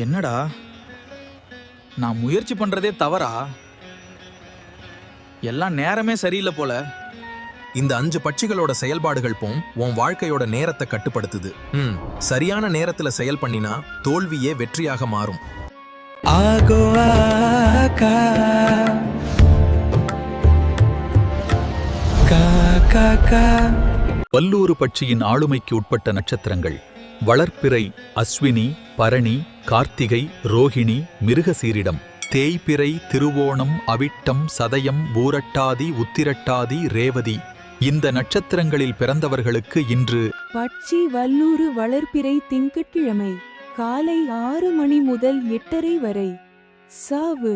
என்னடா, நான் முயற்சி பண்றதே தவறா? எல்லாம் நேரமே சரியில்லை போல. இந்த 5 பட்சிகளோட செயல்பாடுகள் உன் வாழ்க்கையோட நேரத்தை கட்டுப்படுத்துது. சரியான நேரத்துல செயல் பண்ணினா தோல்வியே வெற்றியாக மாறும். வல்லூறு பட்சியின் ஆளுமைக்கு உட்பட்ட நட்சத்திரங்கள்: வளர்ப்பிறை, அஸ்வினி, பரணி, கார்த்திகை, ரோகிணி, மிருகசீரிடம். தேய்பிறை, திருவோணம், அவிட்டம், சதயம், பூரட்டாதி, உத்திரட்டாதி, ரேவதி. இந்த நட்சத்திரங்களில் பிறந்தவர்களுக்கு இன்று பட்சி வல்லூறு வளர்ப்பிறை திங்கட்கிழமை காலை 6 மணி முதல் 8:30 வரை. சாவு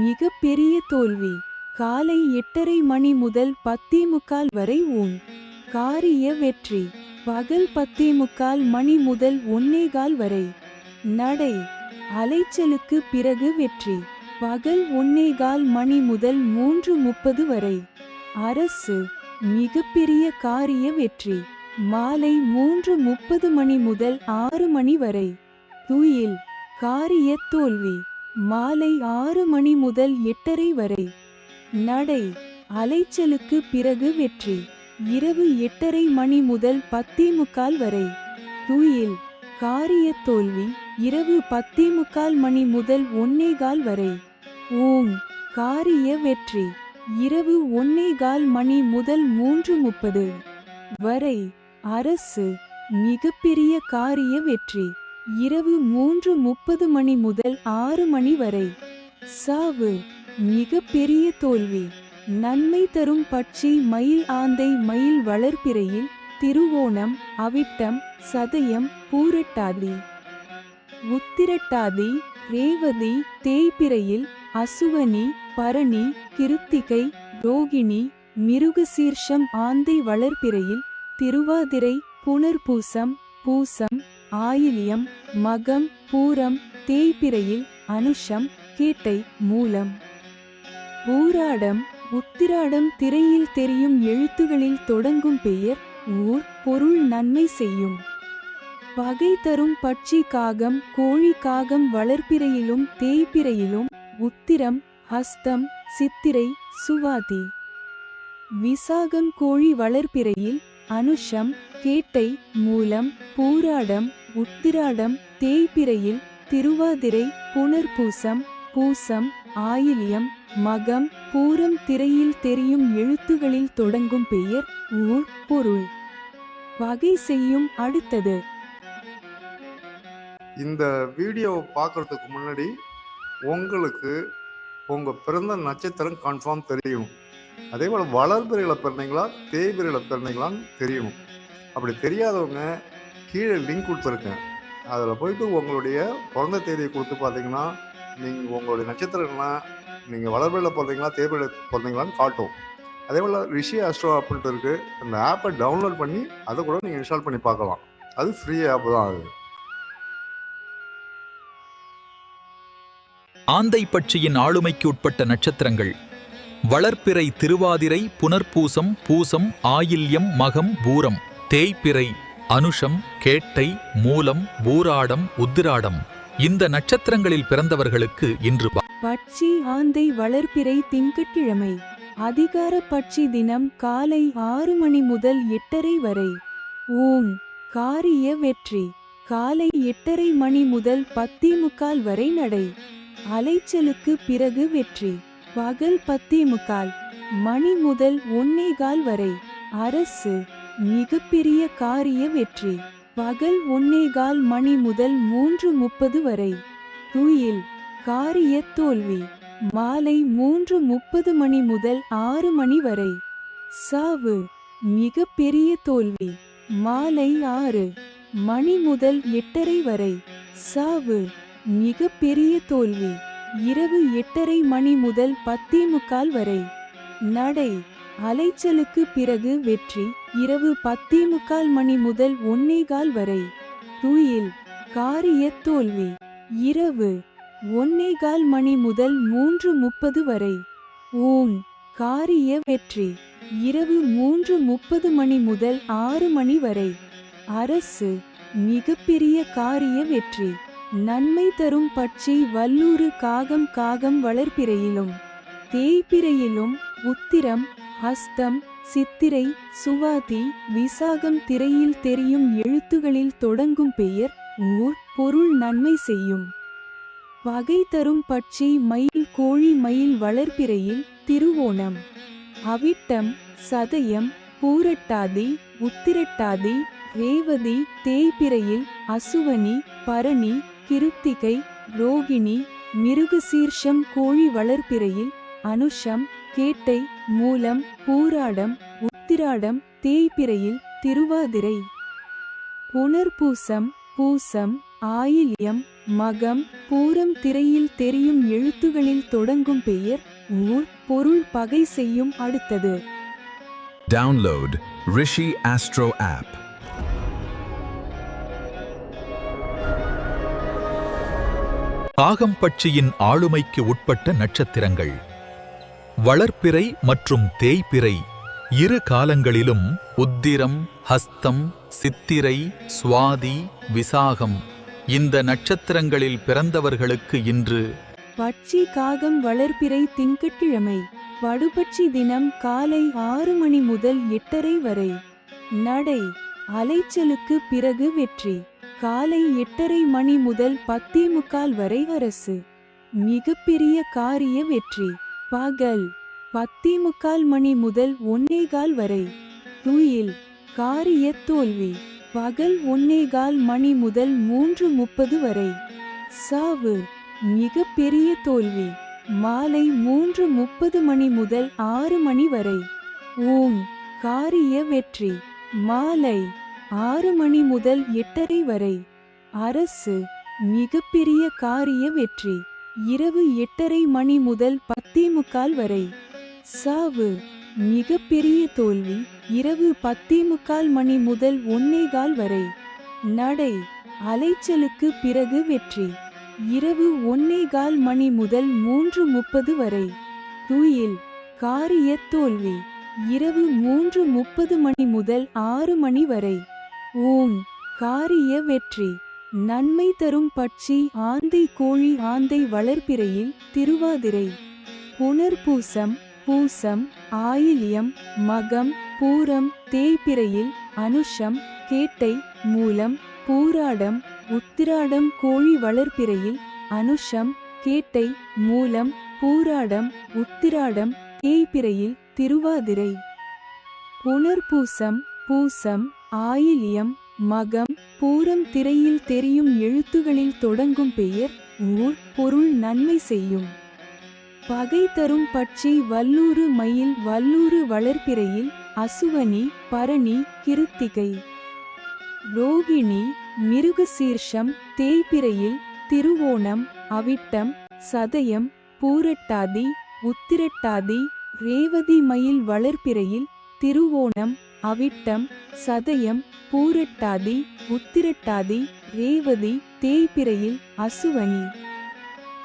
மிக பெரிய தோல்வி. காலை 8:30 மணி முதல் 10:45 வரை. காரிய வெற்றி பகல் 10:45 மணி முதல் 1:15 வரை. நடை அலைச்சலுக்கு பிறகு வெற்றி பகல் 1:15 மணி முதல் 3:30 வரை. அரசு மிகப்பெரிய காரிய வெற்றி மாலை 3:30 மணி முதல் 6 மணி வரை. துயில் காரிய தோல்வி மாலை 6 மணி முதல் 8:30 வரை. நடை அலைச்சலுக்கு பிறகு வெற்றி இரவு 8:30 மணி முதல் 10:45 வரை. துயில் காரிய தோல்வி இரவு 10:45 மணி முதல் 1:15 வரை. காரிய வெற்றி இரவு 1:15 மணி முதல் 3:30 வரை. அரசு மிகப்பெரிய காரிய வெற்றி இரவு 3:30 மணி முதல் 6 மணி வரை. சாவு மிக பெரிய தோல்வி. நன்மை தரும் பட்சி மயில் ஆந்தை மயில் வளர்ப்பிறையில் திருவோணம், அவிட்டம், சதயம், பூரட்டாதி, உத்திரட்டாதி, ரேவதி. தேய்பிறையில் அசுவனி, பரணி, கிருத்திகை, ரோகிணி, மிருகசீர்ஷம். ஆந்தை வளர்ப்பிறையில் திருவாதிரை, புனர்பூசம், பூசம், ஆயில்யம், மகம், பூரம். தேய்பிறையில் அனுஷம், கேட்டை, மூலம், பூராடம், உத்திராடம். திரையில் தெரியும் எழுத்துகளில் தொடங்கும் பெயர், ஊர், பொருள் நன்மை செய்யும். பகை தரும் பட்சி காகம், கோழி. காகம் வளர்ப்பிறையிலும் தேய்பிறையிலும் உத்திரம், ஹஸ்தம், சித்திரை, சுவாதி, விசாகம். கோழி வளர்ப்பிறையில் அனுஷம், கேட்டை, மூலம், பூராடம், உத்திராடம். தேய்பிறையில் திருவாதிரை, புனர்பூசம், பூசம், ஆயில்யம், மகம், பூரம். திரையில் தெரியும் எழுத்துகளில் தொடங்கும் பெயர், ஊர், பொருள். வகை செய்யும். அடுத்தது இந்த வீடியோவை பார்க்கறதுக்கு முன்னாடி உங்களுக்கு உங்க பிறந்த நட்சத்திரம் கன்ஃபார்ம் தெரியணும். அதே போல் வளர்பிறையில பிறந்தீங்களா தேய்பிறையில பிறந்தீங்களான்னு தெரியணும். அப்படி தெரியாதவங்க கீழே லிங்க் கொடுத்துருக்கேன். அதில் போயிட்டு உங்களுடைய பிறந்த தேதியை கொடுத்து பார்த்தீங்கன்னா நீங்கள் உங்களுடைய நட்சத்திரம்னா நீங்கள் வளர்பிறையில் பிறந்தீங்களா தேய்பிறையில் பிறந்தீங்களான்னு காட்டும். அதே போல் ரிஷி அஸ்ட்ரோ அப்படின்ட்டு இருக்குது. அந்த ஆப்பை டவுன்லோட் பண்ணி அதை கூட நீங்கள் இன்ஸ்டால் பண்ணி பார்க்கலாம். அது ஃப்ரீ ஆப் தான். அது ஆந்தை பட்சியின் ஆளுமைக்கு உட்பட்ட நட்சத்திரங்கள்: வளர்ப்பிறை, திருவாதிரை, புனர்பூசம், பூசம், ஆயில்யம், மகம், பூரம். தேய்பிறை அனுஷம், கேட்டை, மூலம், பூராடம், உத்திராடம். இந்த நட்சத்திரங்களில் பிறந்தவர்களுக்கு இன்று பட்சி ஆந்தை வளர்ப்பிறை திங்கட்கிழமை அதிகார பட்சி தினம் காலை 6 மணி முதல் 8:30 வரை. காரிய வெற்றி காலை 8:30 மணி முதல் 10:45 வரை. நடை அலைச்சலுக்கு பிறகு வெற்றி பகல் 10:45 மணி முதல் 1:15 வரை. அரசு மிகப்பெரிய காரிய வெற்றி பகல் 1:15 மணி முதல் 3:30 வரை. துயில் காரிய தோல்வி மாலை 3:30 மணி முதல் 6 மணி வரை. சாவு மிக பெரிய தோல்வி மாலை 6 மணி முதல் 8:30 வரை. சாவு மிக பெரிய தோல்வி இரவு 8:30 மணி முதல் 10:45 வரை. நடை அலைச்சலுக்கு பிறகு வெற்றி இரவு 10:45 மணி முதல் 1:15 வரை. துயில் காரிய தோல்வி இரவு 1:15 மணி முதல் 3:30 வரை. காரிய வெற்றி இரவு 3:30 மணி முதல் 6 மணி வரை. அரசு மிகப்பெரிய காரிய வெற்றி நன்மை தரும் பட்சி வல்லூறு காகம் காகம் வளர்பிறையிலும் தேய்பிறையிலும் உத்திரம் ஹஸ்தம் சித்திரை சுவாதி விசாகம் திரையில் தெரியும் எழுத்துகளில் தொடங்கும் பெயர் ஊர் பொருள் நன்மை செய்யும். பகை தரும் பட்சி மயில் கோழி மயில் வளர்பிறையில் திருவோணம் அவிட்டம் சதயம் பூரட்டாதி உத்திரட்டாதி ரேவதி தேய்பிறையில் அசுவனி பரணி கிருத்திகை ரோகிணி மிருகசீர்ஷம் கோழி வளர்பிறையில் அனுஷம் கேட்டை மூலம் பூராடம் உத்திராடம் தேய்பிறையில் திருவாதிரை புனர்பூசம் பூசம் ஆயில்யம் மகம் பூரம் திரையில் தெரியும் எழுத்துகளில் தொடங்கும் பெயர் ஊர் பொருள் பகை செய்யும். அடுத்தது Download Rishi Astro app. காகம்பட்சியின் ஆளுமைக்கு உட்பட்ட நட்சத்திரங்கள். வளர்ப்பிறை மற்றும் தேய்பிறை இரு காலங்களிலும் உத்திரம் ஹஸ்தம் சித்திரை சுவாதி விசாகம் இந்த நட்சத்திரங்களில் பிறந்தவர்களுக்கு இன்று பட்சி காகம் வளர்பிறை திங்கட்கிழமை படுபட்சி தினம் காலை 6 மணி முதல் 8:30 வரை. நடை அலைச்சலுக்கு பிறகு வெற்றி. காலை 8:30 மணி முதல் 10:45 வரை அரசு மிகப்பெரிய காரிய வெற்றி. பகல் 10:45 மணி முதல் 1:15 வரை துயில் காரிய தோல்வி. பகல் 1:15 மணி முதல் 3:30 வரை சாவு மிக பெரிய தோல்வி. மாலை 3:30 மணி முதல் 6 மணி வரை ஓம் காரிய வெற்றி. மாலை 6 மணி முதல் 8:30 வரை அரசு மிகப்பெரிய காரிய வெற்றி. இரவு 8:30 மணி முதல் 10:45 வரை சாவு மிகப்பெரிய தோல்வி. இரவு 10:45 மணி முதல் 1:15 வரை நடை அலைச்சலுக்கு பிறகு வெற்றி. இரவு 1:15 மணி முதல் 3:30 வரை துயில் காரிய தோல்வி. இரவு 3:30 மணி முதல் 6 மணி வரை ஓம் காரிய வெற்றி. நன்மை தரும் பட்சி ஆந்தை கோழி ஆந்தை வளர்பிறையில் திருவாதிரை புனர்பூசம் பூசம் ஆயில்யம் மகம் பூரம் தேய்பிறையில் அனுஷம் கேட்டை மூலம் பூராடம் உத்திராடம் கோழி வளர்பிறையில் அனுஷம் கேட்டை மூலம் பூராடம் உத்திராடம் தேய்பிறையில் திருவாதிரை புனர்பூசம் பூசம் ஆயில்யம் மகம் பூரம் திரையில் தெரியும் எழுத்துகளில் தொடங்கும் பெயர் ஊர் பொருள் நன்மை செய்யும். பகை தரும் பட்சி வல்லூறு மயில் வல்லூறு வளர்பிறையில் அசுவனி பரணி கிருத்திகை ரோகிணி மிருகசீர்ஷம் தேய்பிறையில் திருவோணம் அவிட்டம் சதயம் பூரட்டாதி உத்திரட்டாதி ரேவதி மயில் வளர்பிறையில் திருவோணம் அவிட்டம் சதயம் பூரட்டாதி உத்திரட்டாதி ரேவதி தேய்பிறையில் அசுவனி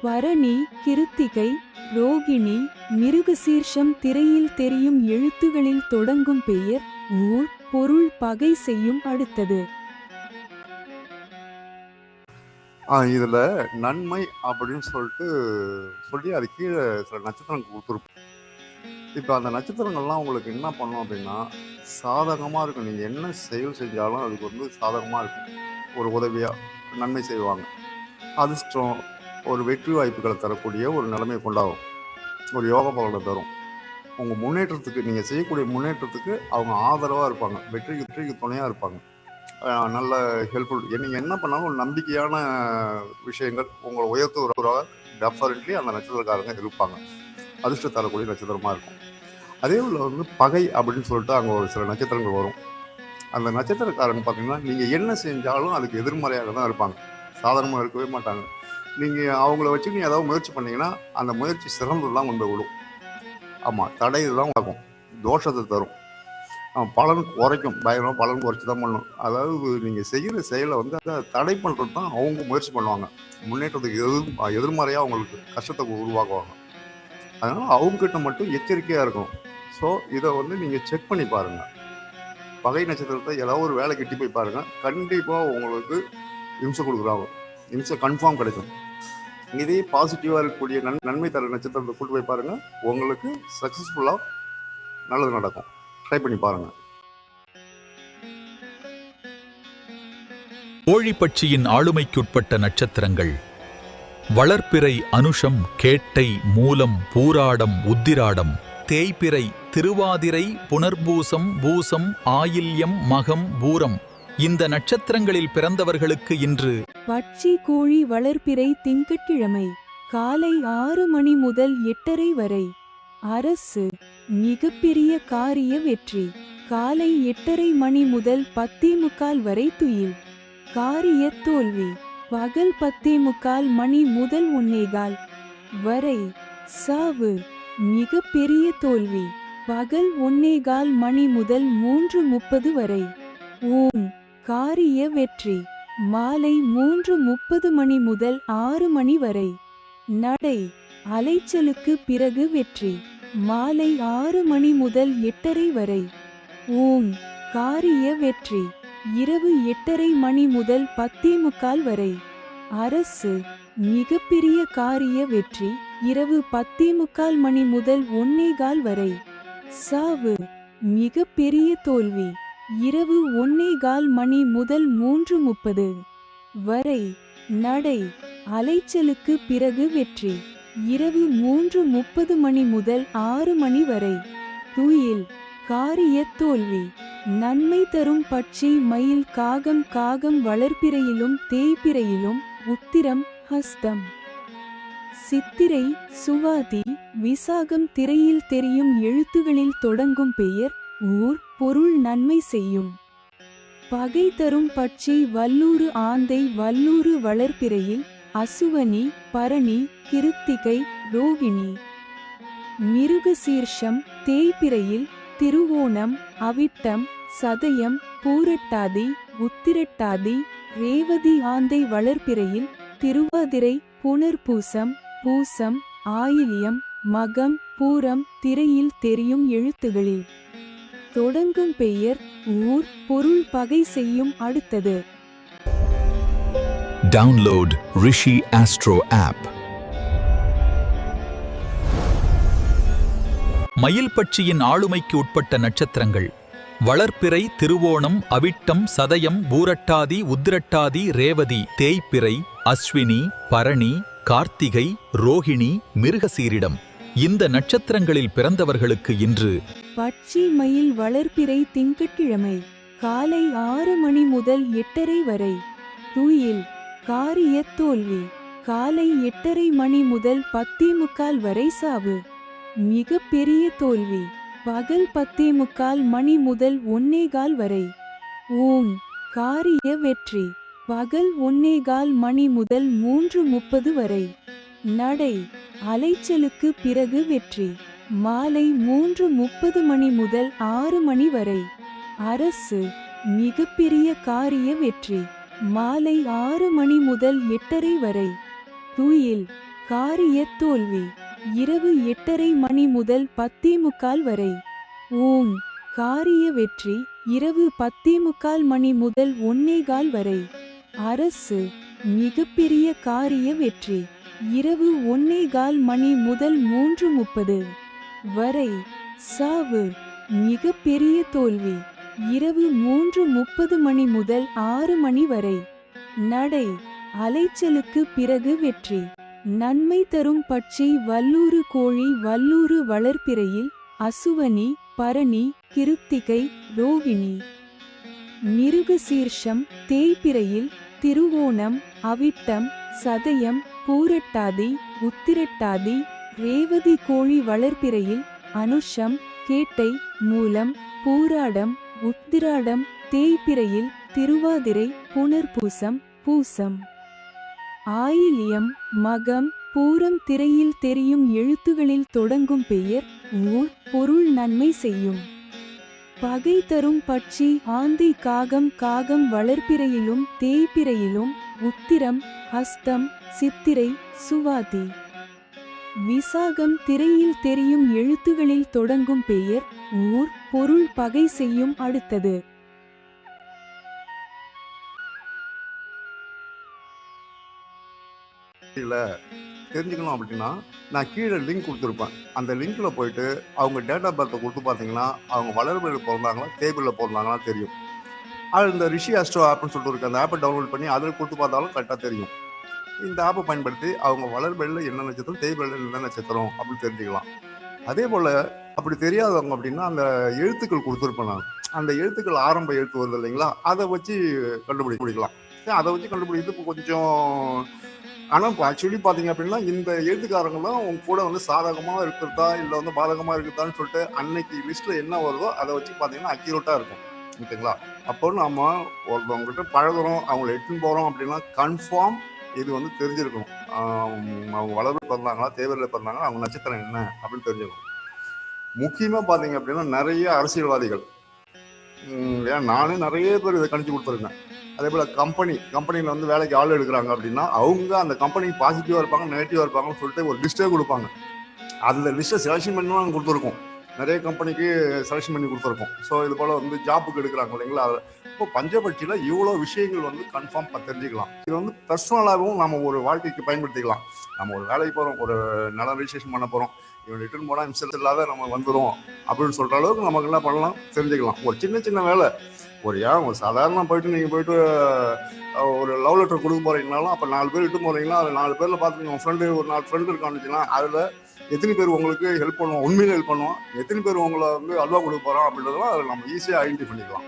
பரணி கிருத்திகை ரோகிணி மிருகசீர்ஷம் திரையில் தெரியும் எழுத்துகளில் தொடங்கும் பெயர் ஊர் பொருள் பகை செய்யும். அடுத்தது இதுல நன்மை அப்படின்னு சொல்லி அது கீழே சில நட்சத்திரங்கள் கொடுத்துருப்போம். இப்போ அந்த நட்சத்திரங்கள்லாம் உங்களுக்கு என்ன பண்ணும் அப்படின்னா சாதகமாக இருக்கும். நீங்கள் என்ன செயல் செஞ்சாலும் அதுக்கு சாதகமாக இருக்கும். ஒரு உதவியாக நன்மை செய்வாங்க. அதிர்ஷ்டம் ஒரு வெற்றி வாய்ப்புகளை தரக்கூடிய ஒரு நிலைமையை கொண்டாகும். ஒரு யோக பலனை தரும். உங்கள் முன்னேற்றத்துக்கு நீங்கள் செய்யக்கூடிய முன்னேற்றத்துக்கு அவங்க ஆதரவாக இருப்பாங்க. வெற்றிக்கு துணையாக இருப்பாங்க. நல்ல ஹெல்ப்ஃபுல். நீங்கள் என்ன பண்ணாலும் ஒரு நம்பிக்கையான விஷயங்கள் உங்களை உயர்த்துவராக டெஃபரெண்ட்லி அந்த நட்சத்திரக்காரங்க இருப்பாங்க. அதிர்ஷ்டம் தரக்கூடிய நட்சத்திரமாக இருக்கும். அதே போல் பகை அப்படின்னு சொல்லிட்டு அங்கே ஒரு சில நட்சத்திரங்கள் வரும். அந்த நட்சத்திரக்காரங்க பார்த்தீங்கன்னா நீங்கள் என்ன செஞ்சாலும் அதுக்கு எதிர்மறையாக தான் இருப்பாங்க. சாதாரணமாக இருக்கவே மாட்டாங்க. நீங்கள் அவங்கள வச்சு நீங்கள் ஏதாவது முயற்சி பண்ணீங்கன்னா அந்த முயற்சி சிறந்து தான் கொண்டு விடும். ஆமாம், தடை தான் ஆகும், தோஷத்தை தரும், பலன் குறைக்கும். பயங்கரமாக பலன் குறைச்சி தான் பண்ணணும். அதாவது நீங்கள் செய்கிற செயலை அதை தடை பண்ணுறது தான் அவங்க முயற்சி பண்ணுவாங்க. முன்னேற்றத்துக்கு எதிர்மறையாக அவங்களுக்கு கஷ்டத்தை உருவாக்குவாங்க. அதனால் அவங்ககிட்ட மட்டும் எச்சரிக்கையாக இருக்கணும். ஸோ இதை நீங்கள் செக் பண்ணி பாருங்கள். பகை நட்சத்திரத்தை ஏதாவது ஒரு வேலை கிட்டி போய் பாருங்கள். கண்டிப்பாக உங்களுக்கு இம்சை கொடுக்குறாங்க. இன்ச கன்ஃபார்ம் கிடைக்கும். இதே பாசிட்டிவாக இருக்கக்கூடிய நன்மை தர நட்சத்திரத்தை கூட்டு போய் பாருங்க, உங்களுக்கு சக்ஸஸ்ஃபுல்லாக நல்லது நடக்கும். ட்ரை பண்ணி பாருங்க. கோழிப்பட்சியின் ஆளுமைக்குட்பட்ட நட்சத்திரங்கள்: வளர்ப்பிறை அனுஷம், கேட்டை, மூலம், பூராடம், உத்திராடம். தேய்பிறை திருவாதிரை, புனர்பூசம், பூசம், ஆயில்யம், மகம், பூரம். இந்த நட்சத்திரங்களில் பிறந்தவர்களுக்கு இன்று பட்சி கோழி வளர்ப்பிறை திங்கட்கிழமை காலை 6 மணி முதல் 8:30 வரை. அரசு மிகப்பெரிய காரிய வெற்றி. காலை 8:30 மணி முதல் 10:45 வரை துயில். காரிய தோல்வி. பகல் 10:45 மணி முதல் 1:15 வரை. சாவு மிகப்பெரிய தோல்வி. பகல் 1:15 மணி முதல் 3:30 வரை. ஓம் காரிய வெற்றி. மாலை 3:30 மணி முதல் 6 மணி வரை. நடை அலைச்சலுக்கு பிறகு வெற்றி. மாலை 6 மணி முதல் 8:30 வரை. ஓம் காரிய வெற்றி. இரவு 8:30 மணி முதல் 10:45 வரை. அரசு மிகப்பெரிய காரிய வெற்றி. இரவு 10:45 மணி முதல் 1:15 வரை. சாவு மிகப்பெரிய தோல்வி. இரவு 1:15 மணி முதல் 3:30 வரை. நடை அலைச்சலுக்கு பிறகு வெற்றி. இரவு 3:30 மணி முதல் 6 மணி வரை. துயில் காரிய தோல்வி. நன்மை தரும் பட்சி மயில், காகம். காகம் வளர்ப்பிறையிலும் தேய்பிறையிலும். உத்திரம், ஹஸ்தம், சித்திரை, சுவாதி, விசாகம் திரையில் தெரியும் எழுத்துகளில் தொடங்கும் பெயர், ஊர், பொருள் நன்மை செய்யும். பகை தரும் பட்சி வல்லூறு ஆந்தை. வல்லூறு வளர்ப்பிறையில் அசுவனி, பரணி, கிருத்திகை, ரோகிணி. மிருகசீர்ஷம் தேய்பிறையில் திருவோணம், அவிட்டம், சதயம், பூரட்டாதி, உத்திரட்டாதி, ரேவதி. ஆந்தை வளர்ப்பிறையில் திருவாதிரை, புனர்பூசம், பூசம், ஆயில்யம், மகம், பூரம் திரையில் தெரியும் எழுத்துகளில் தொடங்கும் பெயர், ஊர், பொருள் பகை செய்யும். அடுத்தது Download Rishi Astro app. மயில் பட்சியின் ஆளுமைக்கு உட்பட்ட நட்சத்திரங்கள்: வளர்ப்பிறை திருவோணம், அவிட்டம், சதயம், பூரட்டாதி, உத்திரட்டாதி, ரேவதி. தேய்பிறை அஸ்வினி, பரணி, கார்த்திகை, ரோகிணி, மிருகசீரிடம். இந்த நட்சத்திரங்களில் பிறந்தவர்களுக்கு இன்று பட்சி மயில் வளர்ப்பிறை திங்கட்கிழமை காலை 6 மணி முதல் 8:30 வரை. துயில் காரிய தோல்வி. காலை 8:30 மணி முதல் 10:45 வரை. சாவு மிகப்பெரிய தோல்வி. பகல் 10:45 மணி முதல் 1:15 வரை. ஓம் காரிய வெற்றி. பகல் 1:15 மணி முதல் 3:30 வரை. நடை அலைச்சலுக்கு பிறகு வெற்றி. மாலை 3:30 மணி முதல் 6 மணி வரை. அரசு மிகப்பெரிய காரிய வெற்றி. மாலை 6 மணி முதல் 8:30 வரை. துயில் காரிய தோல்வி. இரவு 8:30 மணி முதல் 10:45 வரை. ஓம் காரிய வெற்றி. இரவு 10:45 மணி முதல் 1:15 வரை. அரசு மிகப்பெரிய காரிய வெற்றி. இரவு 1:15 மணி முதல் 3:30 வரை. சாவு மிகப்பெரிய தோல்வி. இரவு 3:30 மணி முதல் 6 மணி வரை. நடை அலைச்சலுக்கு பிறகு வெற்றி. நன்மை தரும் பட்சி வல்லூறு கோழி. வல்லூறு வளர்ப்பிறையில் அசுவனி, பரணி, கிருத்திகை, ரோகிணி. மிருகசீர்ஷம் தேய்பிறையில் திருவோணம், அவிட்டம், சதயம், பூரட்டாதி, உத்திரட்டாதி, ரேவதி. கோழி வளர்ப்பிறையில் அனுஷம், கேட்டை, மூலம், பூராடம், உத்திராடம். தேய்பிறையில் திருவாதிரை, புனர்பூசம், பூசம், ஆயில்யம், மகம், பூரம் திரையில் தெரியும் எழுத்துகளில் தொடங்கும் பெயர், ஊர், பொருள் நன்மை செய்யும். பகை தரும் பட்சி ஆந்தை. காகம். காகம் வளர்ப்பிறையிலும் தேய்பிறையிலும். உத்திரம், ஹஸ்தம், சித்திரை, சுவாதி, விசாகம் திரையில் தெரியும் எழுத்துகளில் தொடங்கும் பெயர், ஊர், பொருள் பகை செய்யும். அடுத்தது தெரிஞ்சுக்கணும் அப்படின்னா நான் கீழே லிங்க் கொடுத்துருப்பேன். அந்த லிங்க்ல போயிட்டு அவங்க டேட் ஆஃப் பர்த்தை கொடுத்து பார்த்தீங்கன்னா அவங்க வளர்பிறையில் பிறந்தாங்களா தேய்பிறையில் பிறந்தாங்களா தெரியும். அது இந்த ரிஷி ஆஸ்ட்ரோ ஆப்னு சொல்லிட்டு இருக்கு, அந்த ஆப்பை டவுன்லோட் பண்ணி அதில் கொடுத்து பார்த்தாலும் கரெக்டாக தெரியும். இந்த ஆப்பை பயன்படுத்தி அவங்க வளர்பிறையில் என்ன நட்சத்திரம் தேய்பிறையில் என்ன நட்சத்திரம் அப்படின்னு தெரிஞ்சுக்கலாம். அதே போல் அப்படி தெரியாதவங்க அப்படின்னா அந்த எழுத்துக்கள் கொடுத்துருப்பேன் நான். அந்த எழுத்துக்கள் ஆரம்ப எழுத்து வருது இல்லைங்களா, அதை வச்சு கண்டுபிடிக்கலாம். அதை வச்சு கண்டுபிடிக்கிறது கொஞ்சம், ஆனால் இப்போ ஆக்சுவலி பார்த்தீங்க அப்படின்னா இந்த எழுத்துக்காரங்களாம் உங்க கூட வந்து சாதகமாக இருக்கிறதா இல்லை வந்து பாதகமாக இருக்குதான்னு சொல்லிட்டு அன்னைக்கு லிஸ்ட்டில் என்ன வருதோ அதை வச்சு பார்த்தீங்கன்னா அக்யூரேட்டாக இருக்கும். ஓகேங்களா? அப்போ நம்ம ஒருத்தவங்ககிட்ட பழகுறோம், அவங்கள எட்டுன்னு போகிறோம் அப்படின்னா கன்ஃபார்ம் இது வந்து தெரிஞ்சிருக்கணும். அவங்க வளர்பிறையில் பிறந்தாங்களா தேய்பிறையில் பிறந்தாங்களா, அவங்க நட்சத்திரம் என்ன அப்படின்னு தெரிஞ்சுக்கணும். முக்கியமாக பார்த்தீங்க அப்படின்னா நிறைய அரசியல்வாதிகள், ஏன் நானே நிறைய பேர் இதை கணிச்சு கொடுத்துருக்கேன். அதே போல் கம்பெனியில் வந்து வேலைக்கு ஆள் எடுக்கிறாங்க அப்படின்னா அவங்க அந்த கம்பெனிக்கு பாசிட்டிவாக இருப்பாங்க நெகட்டிவாக இருப்பாங்கன்னு சொல்லிட்டு ஒரு லிஸ்ட்டே கொடுப்பாங்க. அந்த லிஸ்ட்டை செலெக்ஷன் பண்ணி நாங்கள் கொடுத்துருக்கோம். நிறைய கம்பெனிக்கு செலெக்ஷன் பண்ணி கொடுத்துருக்கோம். ஸோ இது போல் வந்து ஜாப்புக்கு எடுக்கிறாங்க இல்லைங்களா, இப்போ பஞ்சபட்சியில் இவ்வளோ விஷயங்கள் வந்து கன்ஃபார்ம் தெரிஞ்சுக்கலாம். இது வந்து பர்சனலாகவும் நம்ம ஒரு வாழ்க்கைக்கு பயன்படுத்திக்கலாம். நம்ம ஒரு வேலைக்கு போகிறோம், ஒரு நல்ல ரிஜிஸ்ட்ரேஷன் பண்ண போகிறோம், இவன் ரிட்டர்ன் போனால் இன்சல்ட் இல்லாத நம்ம வந்துடும் அப்படின்னு சொல்கிற அளவுக்கு நமக்கு என்ன பண்ணலாம் தெரிஞ்சுக்கலாம். ஒரு சின்ன வேலை, ஒரு சாதாரண போயிட்டு நீங்கள் போயிட்டு ஒரு லவ் லெட்டர் கொடுக்க போகிறீங்கனாலும் அப்போ 4 பேர் இட்டு போகிறீங்களா, அதில் 4 பேரில் பார்த்து உங்கள் ஃப்ரெண்டு ஒரு 4 ஃப்ரெண்டு இருக்கான்னு வச்சுன்னா அதில் எத்தனை பேர் உங்களுக்கு ஹெல்ப் பண்ணுவோம், உண்மையில ஹெல்ப் பண்ணுவோம், எத்தனை பேர் உங்களை வந்து அல்வா கொடுக்க போகிறோம் அப்படின்றதெல்லாம் அதில் நம்ம ஈஸியாக ஐடென்டிஃபை பண்ணிக்கலாம்.